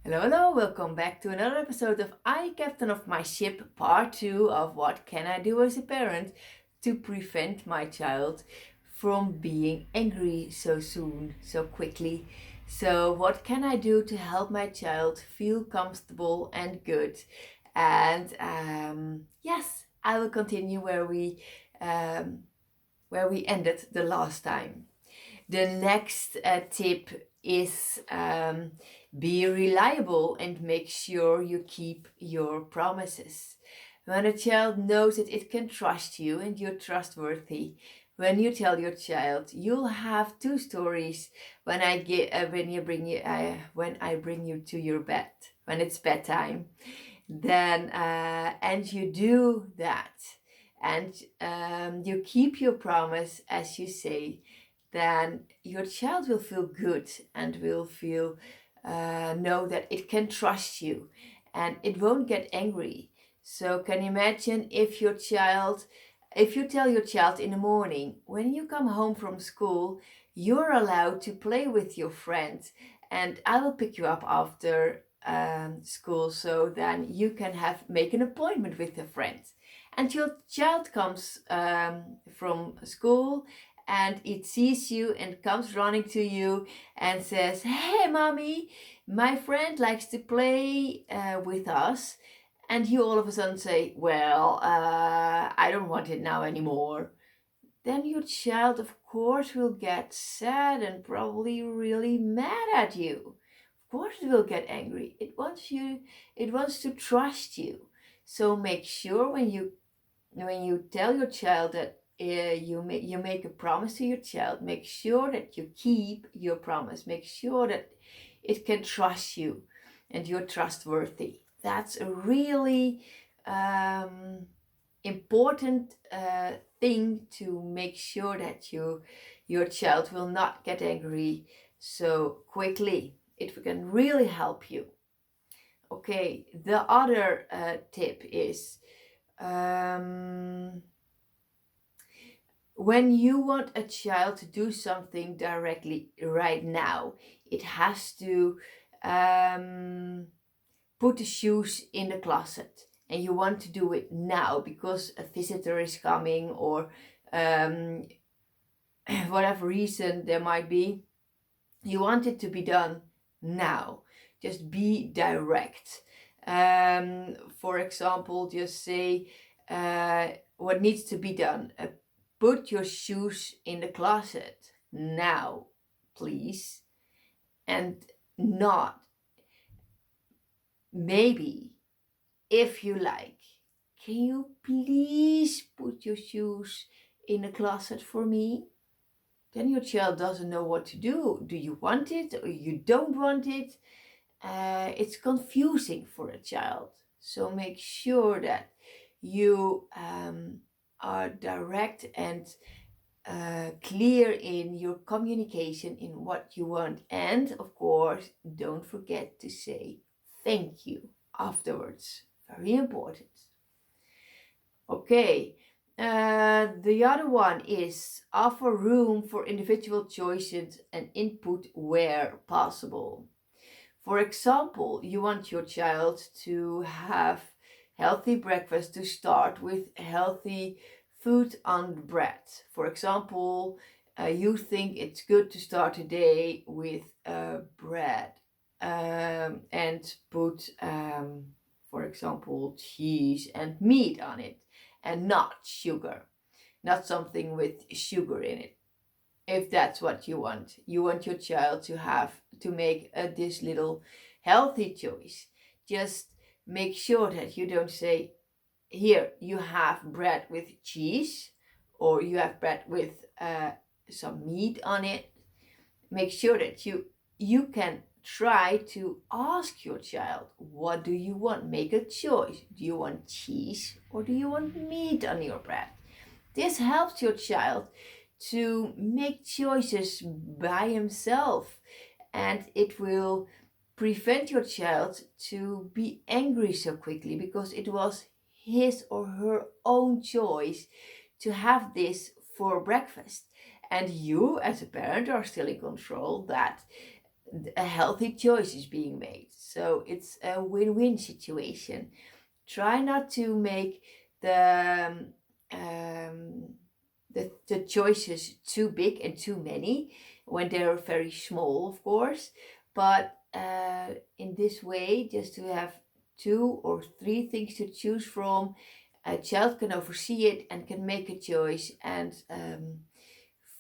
Hello, hello, welcome back to another episode of I, Captain of My Ship, part 2 of what can I do as a parent to prevent my child from being angry so soon, so quickly. So, what can I do to help my child feel comfortable and good? And yes, I will continue where we ended the last time. The next tip is be reliable and make sure you keep your promises. When a child knows that it can trust you and you're trustworthy, when you tell your child, you'll have two stories when when I bring you to your bed when it's bedtime. Then and you do that, and you keep your promise as you say, then your child will feel good and will feel know that it can trust you and it won't get angry. So can you imagine if you tell your child in the morning, when you come home from school, you're allowed to play with your friend and I will pick you up after school, so then you can make an appointment with a friend. And your child comes from school and it sees you and comes running to you and says, "Hey, mommy, my friend likes to play with us." And you all of a sudden say, "Well, I don't want it now anymore." Then your child, of course, will get sad and probably really mad at you. Of course, it will get angry. It wants to trust you. So make sure when you tell your child that you make a promise to your child, make sure that you keep your promise. Make sure that it can trust you and you're trustworthy. That's a really important thing to make sure that your child will not get angry so quickly. It can really help you. Okay, the other tip is when you want a child to do something directly right now, it has to put the shoes in the closet. And you want to do it now because a visitor is coming or whatever reason there might be. You want it to be done now. Just be direct. For example, just say what needs to be done. Put your shoes in the closet now, please. And not maybe, if you like, can you please put your shoes in the closet for me? Then your child doesn't know what to do. Do you want it or you don't want it? It's confusing for a child. So make sure that you are direct and clear in your communication in what you want. And of course, don't forget to say thank you afterwards. Very important. Okay. The other one is offer room for individual choices and input where possible. For example, you want your child to have healthy breakfast, to start with healthy food on bread. For example, you think it's good to start a day with bread and put, for example, cheese and meat on it and not sugar, not something with sugar in it. If that's what you want your child to make this little healthy choice. Just make sure that you don't say, here you have bread with cheese or you have bread with some meat on it. Make sure that you can try to ask your child, what do you want? Make a choice. Do you want cheese or do you want meat on your bread? This helps your child to make choices by himself, and it will prevent your child to be angry so quickly because it was his or her own choice to have this for breakfast. And you as a parent are still in control that a healthy choice is being made. So it's a win-win situation. Try not to make the the choices too big and too many when they're very small, of course. But in this way, just to have two or three things to choose from, a child can oversee it and can make a choice and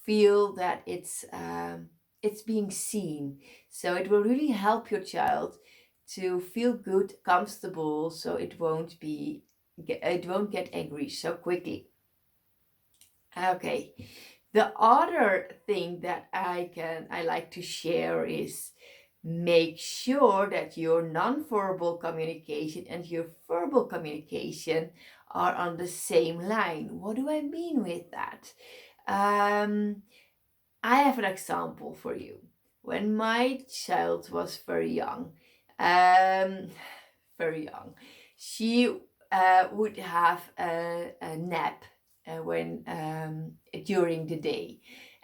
feel that it's being seen. So it will really help your child to feel good, comfortable, so it won't get angry so quickly. Okay. The other thing that I like to share is make sure that your nonverbal communication and your verbal communication are on the same line. What do I mean with that? Um, I have an example for you. When my child was very young, um, very young, she would have a nap when during the day,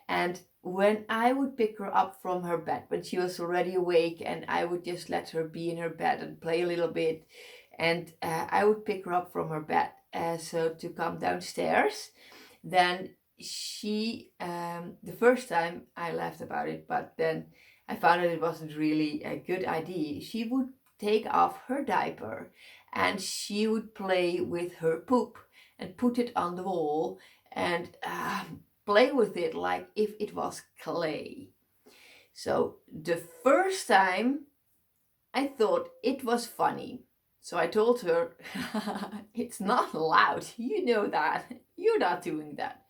and when I would pick her up from her bed when she was already awake, and I would just let her be in her bed and play a little bit, and I would pick her up from her bed so to come downstairs, then she the first time I laughed about it, but then I found that it wasn't really a good idea. She would take off her diaper and she would play with her poop and put it on the wall and play with it like if it was clay. So the first time I thought it was funny. So I told her, it's not allowed. You know that. You're not doing that.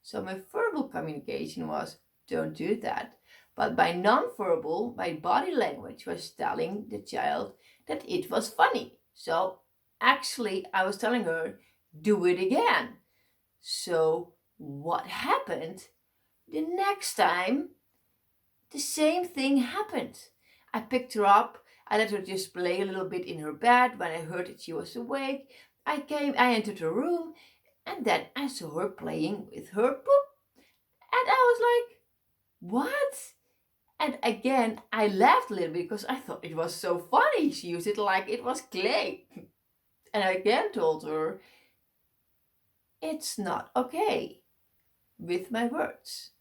So my verbal communication was, don't do that. But by non-verbal, my body language was telling the child that it was funny. So actually, I was telling her, do it again. So what happened? The next time, the same thing happened. I picked her up. I let her just play a little bit in her bed. When I heard that she was awake, I entered her room, and then I saw her playing with her poop. And I was like, what? And again, I laughed a little bit because I thought it was so funny. She used it like it was clay. And I again told her, it's not okay with my words.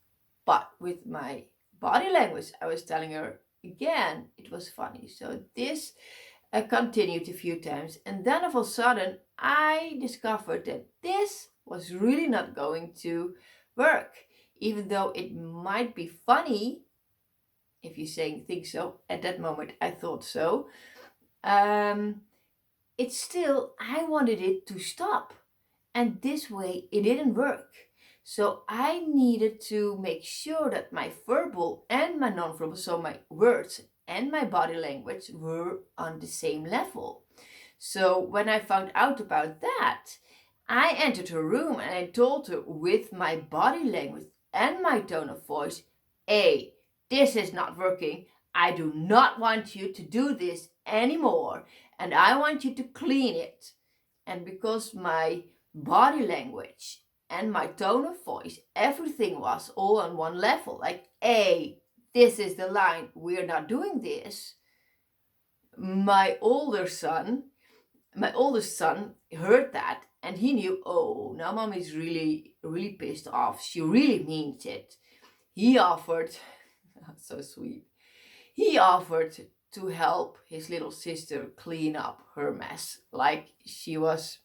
But with my body language, I was telling her again, it was funny. So this continued a few times. And then all of a sudden, I discovered that this was really not going to work. Even though it might be funny, if you think so, at that moment I thought so. It's still, I wanted it to stop. And this way it didn't work. So I needed to make sure that my verbal and my nonverbal, so my words and my body language, were on the same level. So when I found out about that, I entered her room and I told her with my body language and my tone of voice, hey, this is not working. I do not want you to do this anymore. And I want you to clean it. And because my body language and my tone of voice, everything was all on one level. Like, hey, this is the line. We're not doing this. My oldest son heard that and he knew, oh, now mom is really, really pissed off. She really means it. He offered, so sweet, he offered to help his little sister clean up her mess. Like she was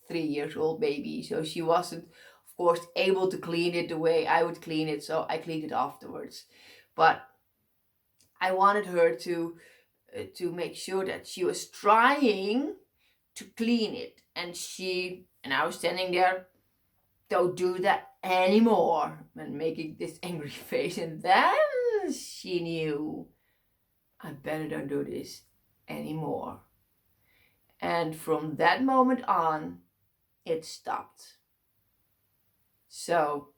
3 years old baby, so she wasn't, of course, able to clean it the way I would clean it, so I cleaned it afterwards. But I wanted her to make sure that she was trying to clean it, and I was standing there, don't do that anymore, and making this angry face, and then she knew, I better don't do this anymore. And from that moment on, it stopped. So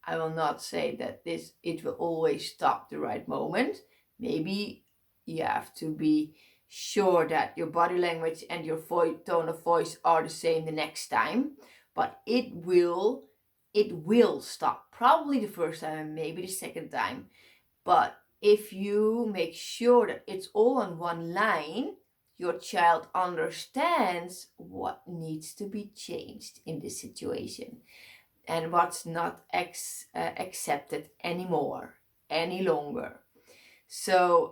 I will not say that it will always stop the right moment. Maybe you have to be sure that your body language and your tone of voice are the same the next time, but it will stop. Probably the first time and maybe the second time, but if you make sure that it's all on one line, your child understands what needs to be changed in this situation and what's not accepted anymore, any longer. So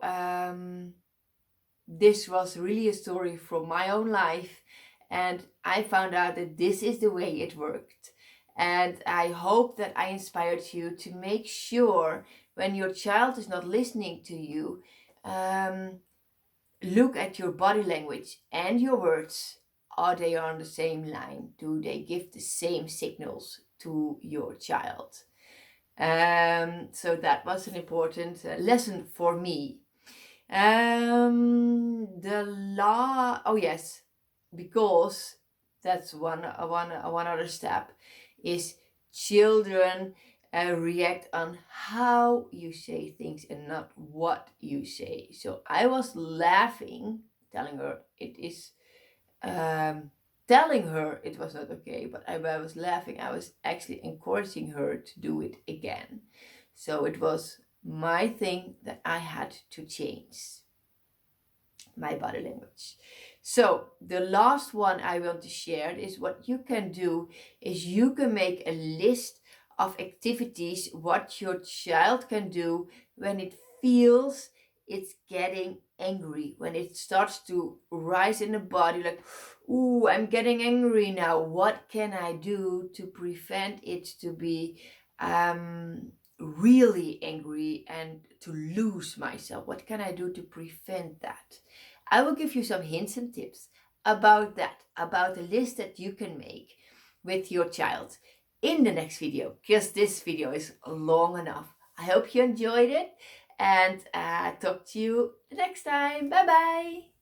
this was really a story from my own life, and I found out that this is the way it worked. And I hope that I inspired you to make sure when your child is not listening to you, look at your body language and your words. Are they on the same line? Do they give the same signals to your child? So that was an important lesson for me. Oh yes, because that's one other step is children react on how you say things and not what you say. So I was laughing, telling her telling her it was not okay, but I was laughing. I was actually encouraging her to do it again. So it was my thing that I had to change, my body language. So the last one I want to share is what you can do is you can make a list of activities what your child can do when it feels it's getting angry, when it starts to rise in the body like, ooh, I'm getting angry now. What can I do to prevent it to be really angry and to lose myself? What can I do to prevent that? I will give you some hints and tips about that, about a list that you can make with your child in the next video, because this video is long enough. I hope you enjoyed it, and talk to you next time. Bye bye.